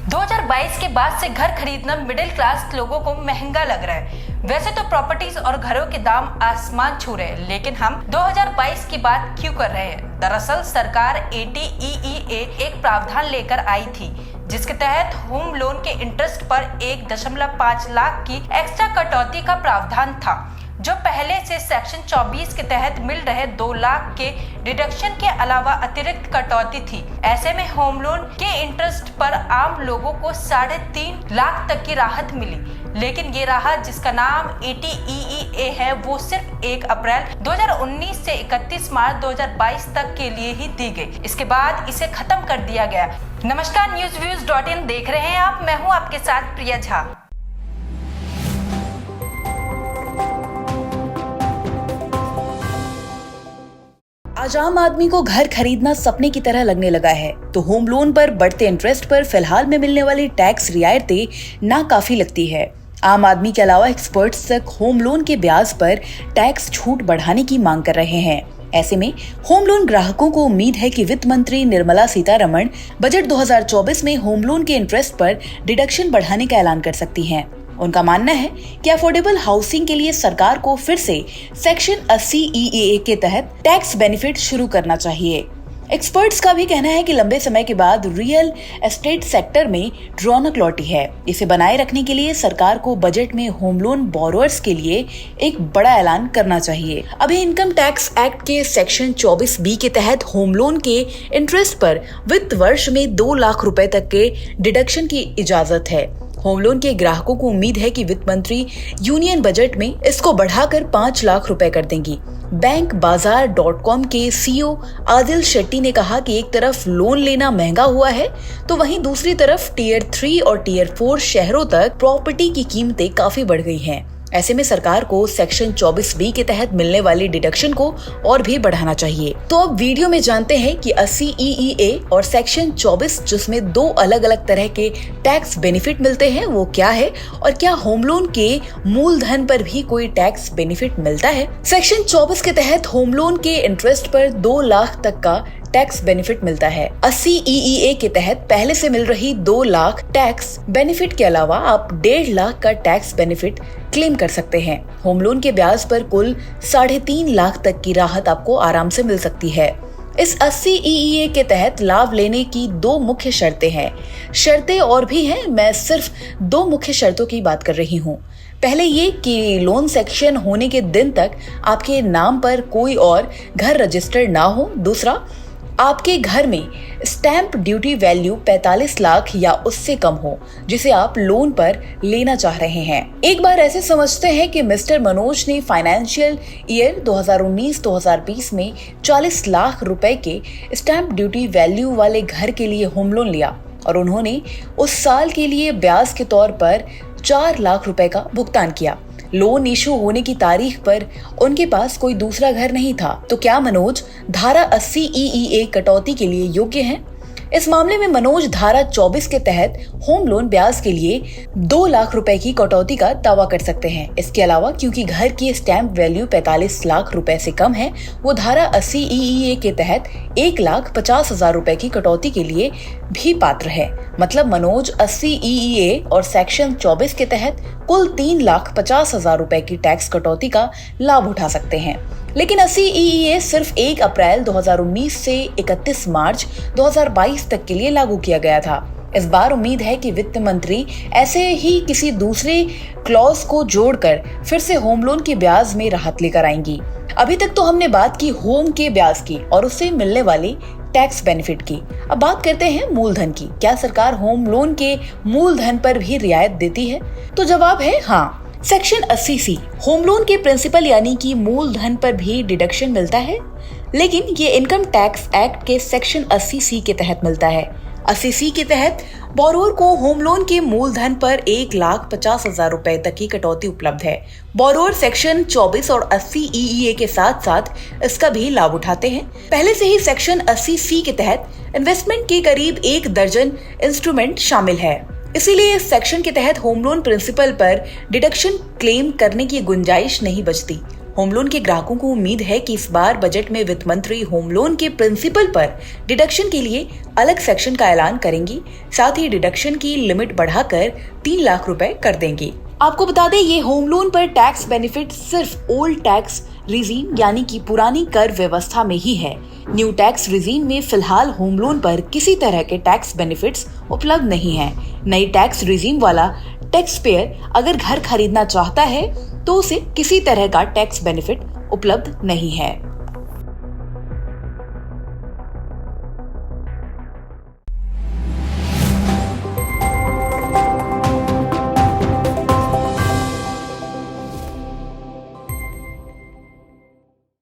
2022 के बाद से घर खरीदना मिडिल क्लास लोगों को महंगा लग रहा है। वैसे तो प्रॉपर्टीज और घरों के दाम आसमान छू रहे हैं, लेकिन हम 2022 की बात क्यों कर रहे हैं? दरअसल सरकार ATEEA एक प्रावधान लेकर आई थी, जिसके तहत होम लोन के इंटरेस्ट पर 1.5 लाख की एक्स्ट्रा कटौती का प्रावधान था, जो पहले से सेक्शन 24 के तहत मिल रहे 2 लाख के डिडक्शन के अलावा अतिरिक्त कटौती थी। ऐसे में होम लोन के इंटरेस्ट पर आम लोगों को 3.5 लाख तक की राहत मिली, लेकिन ये राहत जिसका नाम ATEEA है वो सिर्फ 1 अप्रैल 2019 से 31 मार्च 2022 तक के लिए ही दी गई। इसके बाद इसे खत्म कर दिया गया। नमस्कार, newsviews.in देख रहे हैं आप। मैं हूँ आपके साथ प्रिया झा। आज आम आदमी को घर खरीदना सपने की तरह लगने लगा है, तो होम लोन पर बढ़ते इंटरेस्ट पर फिलहाल में मिलने वाली टैक्स रियायतें नाकाफी लगती है। आम आदमी के अलावा एक्सपर्ट्स तक होम लोन के ब्याज पर टैक्स छूट बढ़ाने की मांग कर रहे हैं। ऐसे में होम लोन ग्राहकों को उम्मीद है कि वित्त मंत्री निर्मला सीतारमण बजट 2024 में होम लोन के इंटरेस्ट पर डिडक्शन बढ़ाने का ऐलान कर सकती हैं। उनका मानना है कि अफोर्डेबल हाउसिंग के लिए सरकार को फिर से सेक्शन 80 EEA के तहत टैक्स बेनिफिट शुरू करना चाहिए। एक्सपर्ट्स का भी कहना है कि लंबे समय के बाद रियल एस्टेट सेक्टर में रौनक लौटी है। इसे बनाए रखने के लिए सरकार को बजट में होम लोन बोरोअर्स के लिए एक बड़ा ऐलान करना चाहिए। अभी इनकम टैक्स एक्ट के सेक्शन 24B के तहत होम लोन के इंटरेस्ट पर वित्त वर्ष में 2 लाख रुपए तक के डिडक्शन की इजाजत है। होम लोन के ग्राहकों को उम्मीद है कि वित्त मंत्री यूनियन बजट में इसको बढ़ाकर 5 लाख रुपए कर देंगी। बैंक बाजार.com के CEO आदिल शेट्टी ने कहा कि एक तरफ लोन लेना महंगा हुआ है, तो वहीं दूसरी तरफ टियर 3 और टियर 4 शहरों तक प्रॉपर्टी की कीमतें काफी बढ़ गई हैं। ऐसे में सरकार को सेक्शन 24B के तहत मिलने वाली डिडक्शन को और भी बढ़ाना चाहिए। तो अब वीडियो में जानते हैं कि 80 EEA और सेक्शन 24 जिसमें 2 अलग अलग तरह के टैक्स बेनिफिट मिलते हैं वो क्या है, और क्या होम लोन के मूलधन पर भी कोई टैक्स बेनिफिट मिलता है। सेक्शन 24 के तहत होम लोन के इंटरेस्ट पर 2 लाख तक का टैक्स बेनिफिट मिलता है। 80 EEA के तहत पहले से मिल रही 2 लाख टैक्स बेनिफिट के अलावा आप 1.5 लाख का टैक्स बेनिफिट क्लेम कर सकते हैं। होम लोन के ब्याज पर कुल 3.5 लाख तक की राहत आपको आराम से मिल सकती है। इस 80 EEA के तहत लाभ लेने की 2 मुख्य शर्तें हैं। शर्तें और भी हैं, मैं सिर्फ 2 मुख्य शर्तों की बात कर रही हूँ। पहले ये कि लोन सेक्शन होने के दिन तक आपके नाम पर कोई और घर रजिस्टर्ड ना हो। दूसरा, आपके घर में स्टैंप ड्यूटी वैल्यू 45 लाख या उससे कम हो, जिसे आप लोन पर लेना चाह रहे हैं। एक बार ऐसे समझते हैं कि मिस्टर मनोज ने फाइनेंशियल ईयर 2019-2020 में 40 लाख रुपए के स्टैंप ड्यूटी वैल्यू वाले घर के लिए होम लोन लिया और उन्होंने उस साल के लिए ब्याज के तौर पर 4 लाख रुपए का भुगतान किया। लोन इशू होने की तारीख पर उनके पास कोई दूसरा घर नहीं था। तो क्या मनोज धारा 80 EEA कटौती के लिए योग्य हैं? इस मामले में मनोज धारा 24 के तहत होम लोन ब्याज के लिए 2 लाख रुपए की कटौती का दावा कर सकते हैं। इसके अलावा क्योंकि घर की स्टैंप वैल्यू 45 लाख रुपए से कम है, वो धारा 80 EEA के तहत 1,50,000 रुपए की कटौती के लिए भी पात्र है। मतलब मनोज 80 EEA और सेक्शन 24 के तहत कुल 3,50,000 रुपए की टैक्स कटौती का लाभ उठा सकते हैं। लेकिन 80 EEA सिर्फ 1 अप्रैल 2019 से 31 मार्च 2022 तक के लिए लागू किया गया था। इस बार उम्मीद है कि वित्त मंत्री ऐसे ही किसी दूसरे क्लॉज को जोड़कर फिर से होम लोन के ब्याज में राहत लेकर आएंगी। अभी तक तो हमने बात की होम के ब्याज की और उससे मिलने वाली टैक्स बेनिफिट की। अब बात करते हैं मूलधन की। क्या सरकार होम लोन के मूलधन पर भी रियायत देती है? तो जवाब है हाँ। सेक्शन 80C होम लोन के प्रिंसिपल यानी कि मूलधन पर भी डिडक्शन मिलता है, लेकिन ये इनकम टैक्स एक्ट के सेक्शन 80C के तहत मिलता है। 80C के तहत बोरोअर को होम लोन के मूलधन पर 1,50,000 रुपए तक की कटौती उपलब्ध है। बोरोअर सेक्शन 24 और 80 EEA के साथ साथ इसका भी लाभ उठाते हैं। पहले से ही सेक्शन 80C के तहत इन्वेस्टमेंट के करीब 1 दर्जन इंस्ट्रूमेंट शामिल है। इसीलिए इस सेक्शन के तहत होम लोन प्रिंसिपल पर डिडक्शन क्लेम करने की गुंजाइश नहीं बचती। होम लोन के ग्राहकों को उम्मीद है कि इस बार बजट में वित्त मंत्री होम लोन के प्रिंसिपल पर डिडक्शन के लिए अलग सेक्शन का ऐलान करेंगी। साथ ही डिडक्शन की लिमिट बढ़ाकर 3 लाख रुपए कर देंगी। आपको बता दें, ये होम लोन पर टैक्स बेनिफिट सिर्फ ओल्ड टैक्स रिजीम यानी कि पुरानी कर व्यवस्था में ही है। न्यू टैक्स रिजीम में फिलहाल होम लोन पर किसी तरह के टैक्स बेनिफिट्स उपलब्ध नहीं है। नई टैक्स रिजीम वाला टैक्स पेयर अगर घर खरीदना चाहता है तो उसे किसी तरह का टैक्स बेनिफिट उपलब्ध नहीं है।